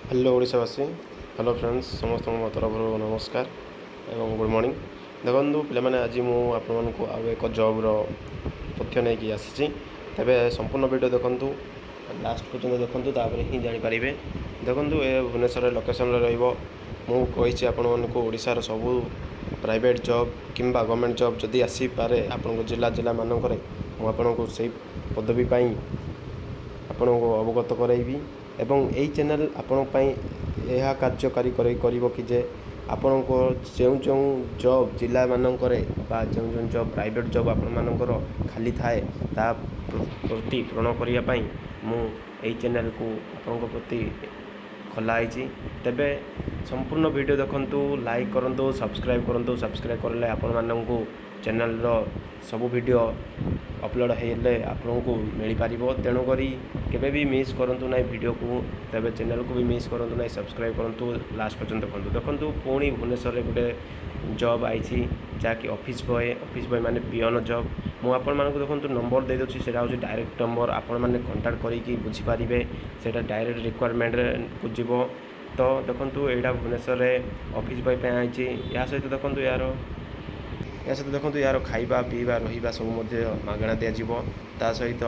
Hello ओडावासी hello friends समस्त मो तरफ नमस्कार एवं गुड मॉर्निंग देखो पे आज मुझे आउ एक जब्र तथ्य नहीं आसी तेरे संपूर्ण वीडियो देखूँ लास्ट पर्यटन देखूँ तापर ही जापर देखूँ ये भुवनेश्वर लोकेशन रही आपशार सबू प्राइवेट जॉब किंबा गवर्नमेंट जॉब जदि आसीपे आपन जिला जिला मानक मुझे से पदवी आपन को अवगत करइबी एवं यही चैनल आपण यह कार्यकारी कि जे आपण को जो जॉब जिला मानक जो जॉब प्राइवेट जॉब आपण मानकर खाली थाए ता प्रति पूरण करने मुझे चैनल को आपण प्रति खोलाई तेबे संपूर्ण वीडियो देखंतु लाइक करंतु सब्सक्राइब करले आपण माननकु चैनल रो सबु वीडियो अपलोड हेले आपन को मिल पार तेणुक केवे भी मिस करूँ ना वीडियो को तेरे चैनल को भी मिस करूँ ना सब्सक्राइब करूँ लास्ट पर्यटन देखूँ पुणी भुवनेश्वर गोटे जॉब आई जहाँकि ऑफिस बॉय माने पियन जॉब मुझे देखो नंबर दे दूसरी से हूँ डायरेक्ट नंबर आपण मैंने कंटाक्ट करके बुझीपारे से डायरेक्ट रिक्वायरमेंट को जीव तो देखो यहाँ भुवनेश्वर ऑफिस बॉय पे आई या सहित देखो यार खाइबा पीवा रहा सब मागणा दिज्व ता सहित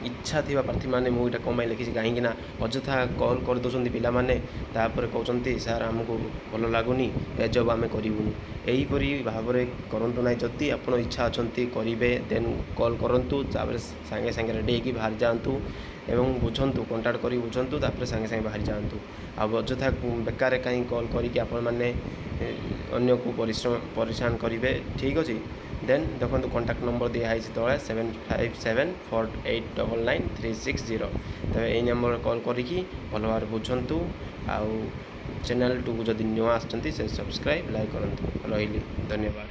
इच्छा थी प्रार्थी मैंने मुझे कम लिखी कहीं अଯଥା कॉल कर दौरान पिलाने कहते सार आमको भल लगुनि ए जब आम करूँ यहीपरी भाव में करूँ ना जदि आप इच्छा अच्छा करेंगे देन कॉल करूँ सांगे सांगे रेडी होकर बाहर जातु एवं बुझंतु कंटाक्ट कर बुझंतु सांगे सांगे बाहर जातु अଯଥା बेकार कहीं कॉल करके आपण मैंने अन्य को परेशान करेंगे ठीक अच्छे देन देखो कंटाक्ट नंबर दिखाई तले 7578999360 तेज यही नंबर कॉल करी भल भाव बुझंतु आउ चैनल टू जदि नुआ आसछंती से सब्सक्राइब लाइक करंतु रही धन्यवाद।